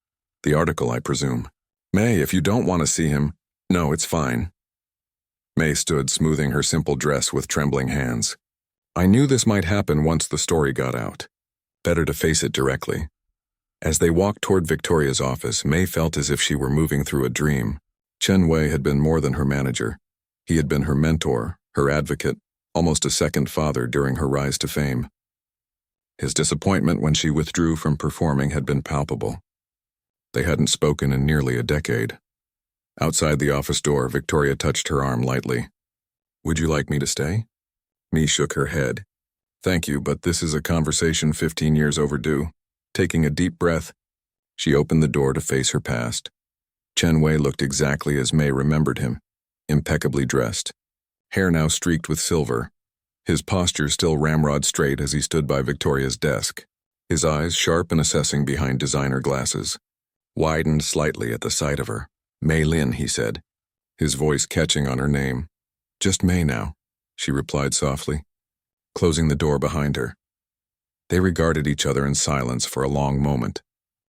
S1: "The article, I presume." "May, if you don't want to see him—" "No, it's fine." May stood, smoothing her simple dress with trembling hands. "I knew this might happen once the story got out. Better to face it directly." As they walked toward Victoria's office, May felt as if she were moving through a dream. Chen Wei had been more than her manager. He had been her mentor, her advocate, almost a second father during her rise to fame. His disappointment when she withdrew from performing had been palpable. They hadn't spoken in nearly a decade. Outside the office door, Victoria touched her arm lightly. "Would you like me to stay?" May shook her head. "Thank you, but this is a conversation 15 years overdue." Taking a deep breath, she opened the door to face her past. Chen Wei looked exactly as May remembered him, impeccably dressed, hair now streaked with silver, his posture still ramrod straight as he stood by Victoria's desk, his eyes sharp and assessing behind designer glasses, widened slightly at the sight of her. "Mei Lin," he said, his voice catching on her name. "Just May now," she replied softly, closing the door behind her. They regarded each other in silence for a long moment,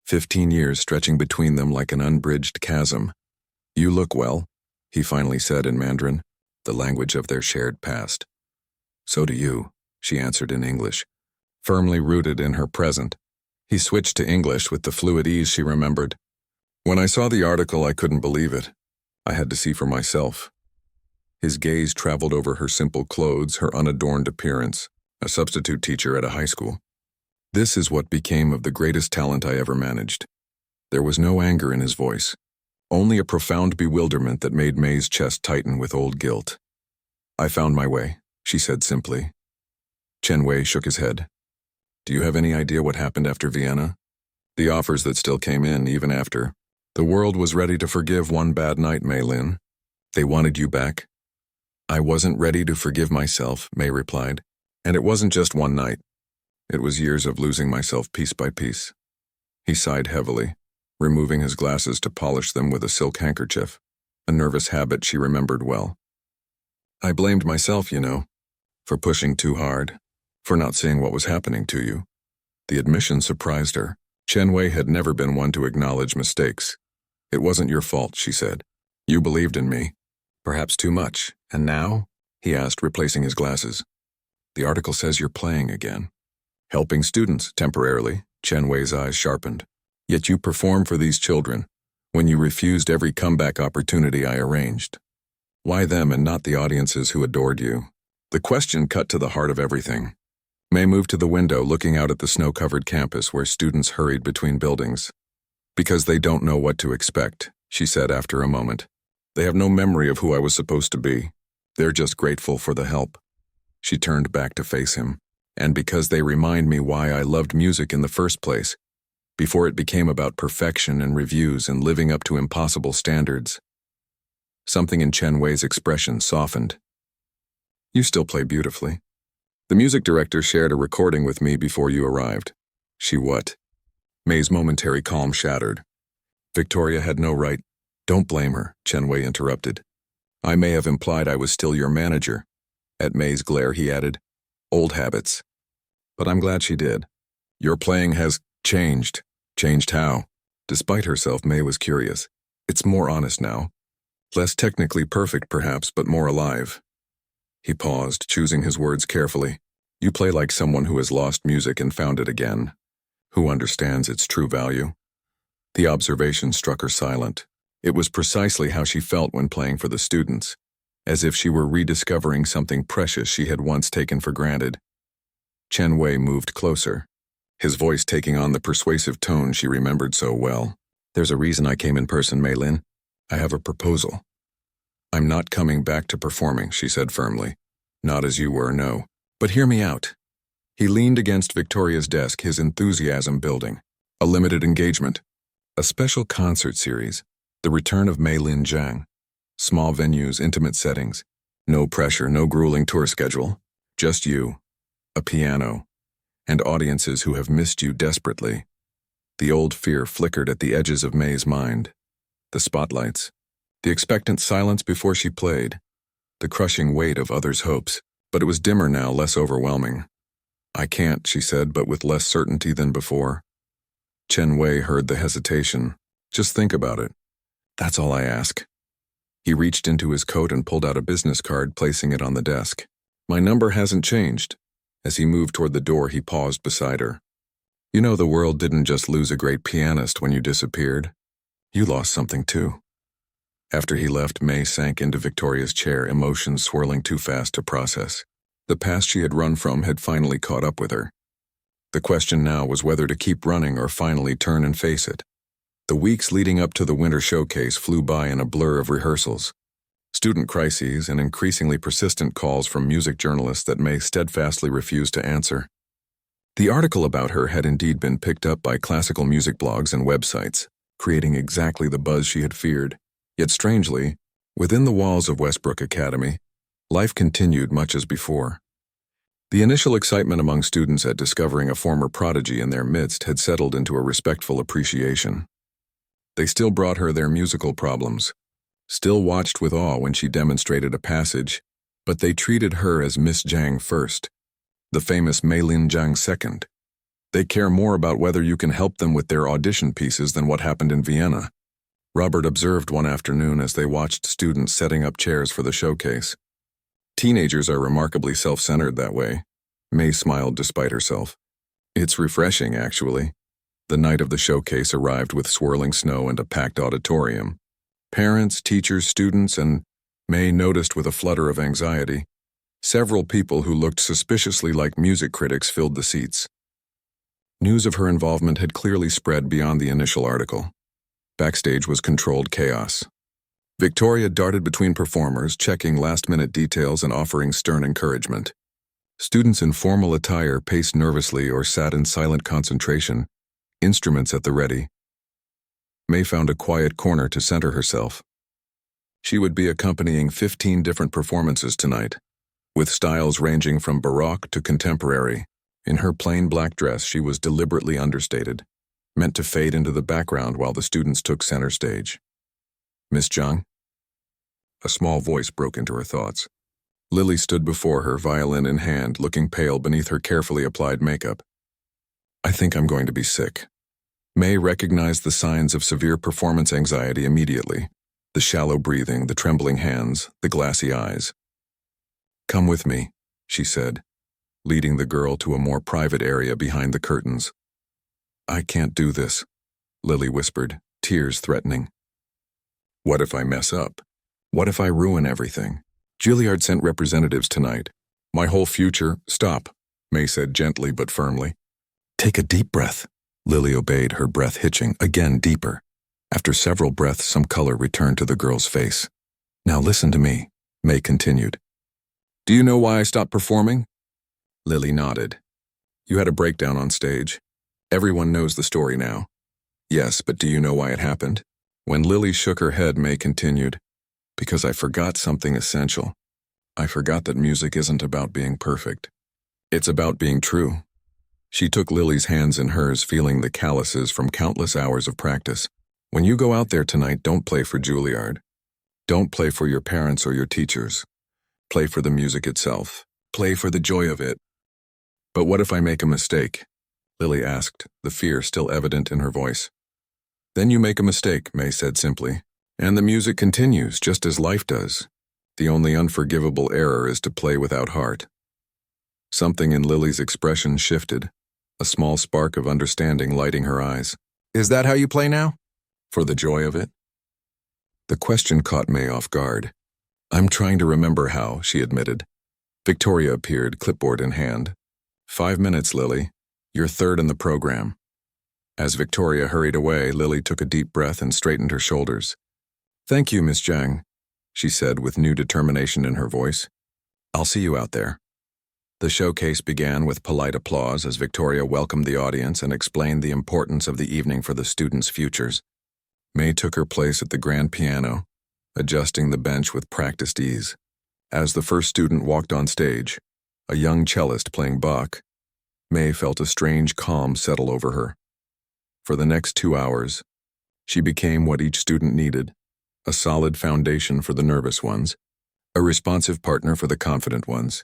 S1: 15 years stretching between them like an unbridged chasm. "You look well," he finally said in Mandarin, the language of their shared past. "So do you," she answered in English, firmly rooted in her present. He switched to English with the fluid ease she remembered. "When I saw the article, I couldn't believe it. I had to see for myself." His gaze traveled over her simple clothes, her unadorned appearance, a substitute teacher at a high school. "This is what became of the greatest talent I ever managed." There was no anger in his voice, only a profound bewilderment that made May's chest tighten with old guilt. "I found my way," she said simply. Chen Wei shook his head. "Do you have any idea what happened after Vienna? The offers that still came in, even after. The world was ready to forgive one bad night, Mei Lin. They wanted you back." "I wasn't ready to forgive myself," May replied. "And it wasn't just one night. It was years of losing myself piece by piece." He sighed heavily, removing his glasses to polish them with a silk handkerchief, a nervous habit she remembered well. "I blamed myself, you know, for pushing too hard, for not seeing what was happening to you." The admission surprised her. Chen Wei had never been one to acknowledge mistakes. "It wasn't your fault," she said. "You believed in me. Perhaps too much. And now?" he asked, replacing his glasses. "The article says you're playing again." "Helping students, temporarily." Chen Wei's eyes sharpened. "Yet you perform for these children, when you refused every comeback opportunity I arranged. Why them and not the audiences who adored you?" The question cut to the heart of everything. May moved to the window, looking out at the snow-covered campus where students hurried between buildings. "Because they don't know what to expect," she said after a moment. "They have no memory of who I was supposed to be. They're just grateful for the help." She turned back to face him. "And because they remind me why I loved music in the first place, before it became about perfection and reviews and living up to impossible standards." Something in Chen Wei's expression softened. "You still play beautifully. The music director shared a recording with me before you arrived." "She what?" May's momentary calm shattered. Victoria had no right. "Don't blame her," Chen Wei interrupted. "I may have implied I was still your manager." At May's glare, he added, "Old habits. But I'm glad she did. Your playing has changed." "Changed how?" Despite herself, May was curious. "It's more honest now. Less technically perfect, perhaps, but more alive." He paused, choosing his words carefully. You play like someone who has lost music and found it again, who understands its true value. The observation struck her silent. It was precisely how she felt when playing for the students, as if she were rediscovering something precious she had once taken for granted. Chen Wei moved closer, his voice taking on the persuasive tone she remembered so well. There's a reason I came in person, Mei Lin. I have a proposal. I'm not coming back to performing, she said firmly. Not as you were, no. But hear me out. He leaned against Victoria's desk, his enthusiasm building. A limited engagement. A special concert series. The return of Mei Lin Zhang. Small venues, intimate settings. No pressure, no grueling tour schedule. Just you, a piano, and audiences who have missed you desperately. The old fear flickered at the edges of May's mind. The spotlights. The expectant silence before she played. The crushing weight of others' hopes. But it was dimmer now, less overwhelming. I can't, she said, but with less certainty than before. Chen Wei heard the hesitation. Just think about it. That's all I ask. He reached into his coat and pulled out a business card, placing it on the desk. My number hasn't changed. As he moved toward the door, he paused beside her. You know the world didn't just lose a great pianist when you disappeared. You lost something too. After he left, May sank into Victoria's chair, emotions swirling too fast to process. The past she had run from had finally caught up with her. The question now was whether to keep running or finally turn and face it. The weeks leading up to the winter showcase flew by in a blur of rehearsals. Student crises and increasingly persistent calls from music journalists that May steadfastly refused to answer. The article about her had indeed been picked up by classical music blogs and websites, creating exactly the buzz she had feared. Yet strangely, within the walls of Westbrook Academy, life continued much as before. The initial excitement among students at discovering a former prodigy in their midst had settled into a respectful appreciation. They still brought her their musical problems, still watched with awe when she demonstrated a passage, but they treated her as Miss Zhang first, the famous Mei Lin Zhang second. They care more about whether you can help them with their audition pieces than what happened in Vienna. Robert observed one afternoon as they watched students setting up chairs for the showcase. Teenagers are remarkably self-centered that way. May smiled despite herself. It's refreshing, actually. The night of the showcase arrived with swirling snow and a packed auditorium. Parents, teachers, students, and May noticed with a flutter of anxiety, several people who looked suspiciously like music critics filled the seats. News of her involvement had clearly spread beyond the initial article. Backstage was controlled chaos. Victoria darted between performers, checking last-minute details and offering stern encouragement. Students in formal attire paced nervously or sat in silent concentration, instruments at the ready. May found a quiet corner to center herself. She would be accompanying 15 different performances tonight, with styles ranging from Baroque to contemporary. In her plain black dress, she was deliberately understated, meant to fade into the background while the students took center stage. Miss Zhang? A small voice broke into her thoughts. Lily stood before her, violin in hand, looking pale beneath her carefully applied makeup. I think I'm going to be sick. May recognized the signs of severe performance anxiety immediately. The shallow breathing, the trembling hands, the glassy eyes. Come with me, she said, leading the girl to a more private area behind the curtains. I can't do this, Lily whispered, tears threatening. What if I mess up? What if I ruin everything? Juilliard sent representatives tonight. My whole future— Stop, May said gently but firmly. Take a deep breath. Lily obeyed, her breath hitching, again deeper. After several breaths, some color returned to the girl's face. Now listen to me, May continued. Do you know why I stopped performing? Lily nodded. You had a breakdown on stage. Everyone knows the story now. Yes, but do you know why it happened? When Lily shook her head, May continued. Because I forgot something essential. I forgot that music isn't about being perfect. It's about being true. She took Lily's hands in hers, feeling the calluses from countless hours of practice. When you go out there tonight, don't play for Juilliard. Don't play for your parents or your teachers. Play for the music itself. Play for the joy of it. But what if I make a mistake? Lily asked, the fear still evident in her voice. Then you make a mistake, May said simply. And the music continues, just as life does. The only unforgivable error is to play without heart. Something in Lily's expression shifted, a small spark of understanding lighting her eyes.
S2: Is that how you play now?
S1: For the joy of it? The question caught May off guard. I'm trying to remember how, she admitted. Victoria appeared, clipboard in hand. 5 minutes, Lily. You're third in the program. As Victoria hurried away, Lily took a deep breath and straightened her shoulders. Thank you, Miss Zhang, she said with new determination in her voice. I'll see you out there. The showcase began with polite applause as Victoria welcomed the audience and explained the importance of the evening for the students' futures. May took her place at the grand piano, adjusting the bench with practiced ease. As the first student walked on stage, a young cellist playing Bach, May felt a strange calm settle over her. For the next 2 hours, she became what each student needed, a solid foundation for the nervous ones, a responsive partner for the confident ones,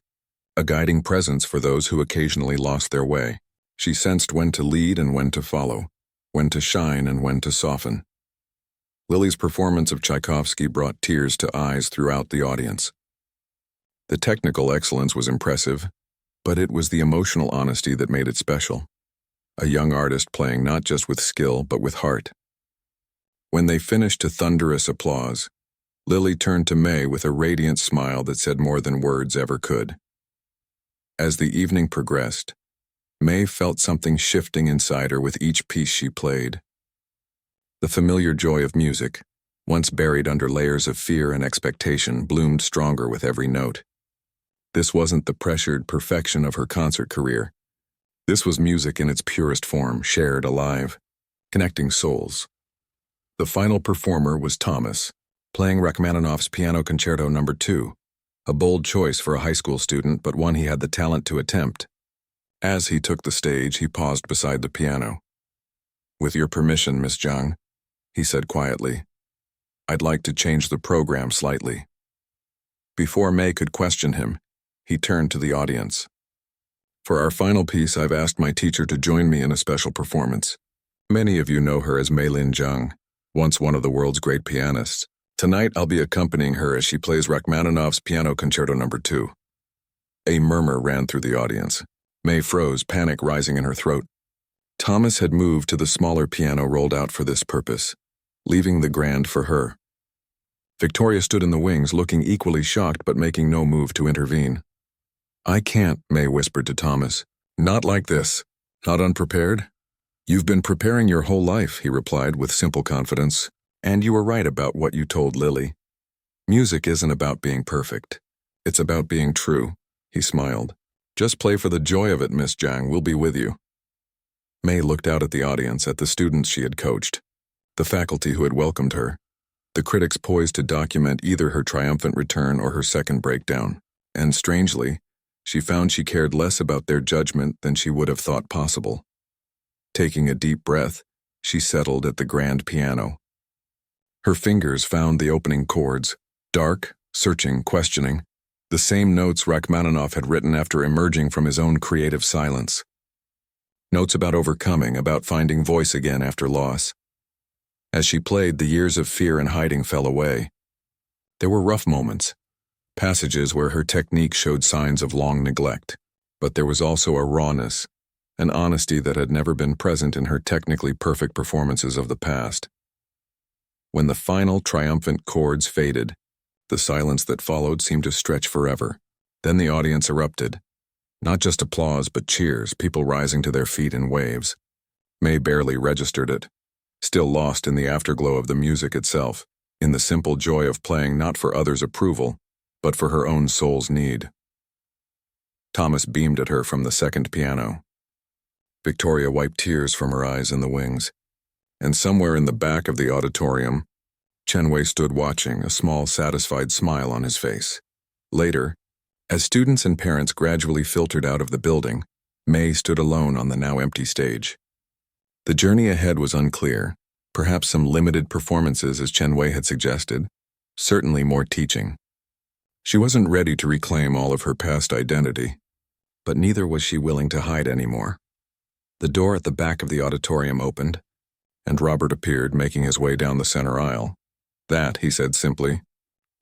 S1: a guiding presence for those who occasionally lost their way. She sensed when to lead and when to follow, when to shine and when to soften. Lily's performance of Tchaikovsky brought tears to eyes throughout the audience. The technical excellence was impressive, but it was the emotional honesty that made it special. A young artist playing not just with skill, but with heart. When they finished to thunderous applause, Lily turned to May with a radiant smile that said more than words ever could. As the evening progressed, May felt something shifting inside her with each piece she played. The familiar joy of music, once buried under layers of fear and expectation, bloomed stronger with every note. This wasn't the pressured perfection of her concert career. This was music in its purest form, shared, alive, connecting souls. The final performer was Thomas, playing Rachmaninoff's Piano Concerto No. 2, a bold choice for a high school student, but one he had the talent to attempt. As he took the stage, he paused beside the piano. With your permission, Miss Zhang, he said quietly, I'd like to change the program slightly. Before May could question him, he turned to the audience. For our final piece, I've asked my teacher to join me in a special performance. Many of you know her as Meilin Zhang, once one of the world's great pianists. Tonight, I'll be accompanying her as she plays Rachmaninoff's Piano Concerto No. 2. A murmur ran through the audience. May froze, panic rising in her throat. Thomas had moved to the smaller piano rolled out for this purpose, leaving the grand for her. Victoria stood in the wings, looking equally shocked but making no move to intervene. I can't, May whispered to Thomas. Not like this. Not unprepared? You've been preparing your whole life, he replied with simple confidence. And you were right about what you told Lily. Music isn't about being perfect. It's about being true, he smiled. Just play for the joy of it, Miss Zhang. We'll be with you. May looked out at the audience, at the students she had coached, the faculty who had welcomed her, the critics poised to document either her triumphant return or her second breakdown. And strangely, she found she cared less about their judgment than she would have thought possible. Taking a deep breath, she settled at the grand piano. Her fingers found the opening chords, dark, searching, questioning, the same notes Rachmaninoff had written after emerging from his own creative silence. Notes about overcoming, about finding voice again after loss. As she played, the years of fear and hiding fell away. There were rough moments, passages where her technique showed signs of long neglect, but there was also a rawness, an honesty that had never been present in her technically perfect performances of the past. When the final triumphant chords faded, the silence that followed seemed to stretch forever. Then the audience erupted. Not just applause, but cheers, people rising to their feet in waves. May barely registered it, still lost in the afterglow of the music itself, in the simple joy of playing not for others' approval, but for her own soul's need. Thomas beamed at her from the second piano. Victoria wiped tears from her eyes in the wings, and somewhere in the back of the auditorium, Chen Wei stood watching, a small, satisfied smile on his face. Later, as students and parents gradually filtered out of the building, May stood alone on the now empty stage. The journey ahead was unclear, perhaps some limited performances as Chen Wei had suggested, certainly more teaching. She wasn't ready to reclaim all of her past identity, but neither was she willing to hide anymore. The door at the back of the auditorium opened, and Robert appeared, making his way down the center aisle. That, he said simply,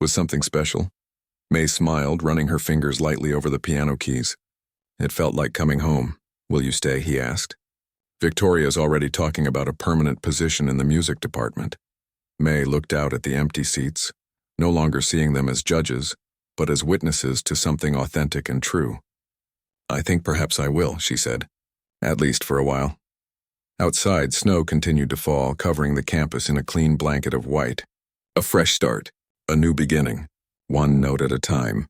S1: was something special. May smiled, running her fingers lightly over the piano keys. It felt like coming home. Will you stay? He asked. Victoria's already talking about a permanent position in the music department. May looked out at the empty seats, no longer seeing them as judges, but as witnesses to something authentic and true. I think perhaps I will, she said. At least for a while. Outside, snow continued to fall, covering the campus in a clean blanket of white. A fresh start, a new beginning, one note at a time.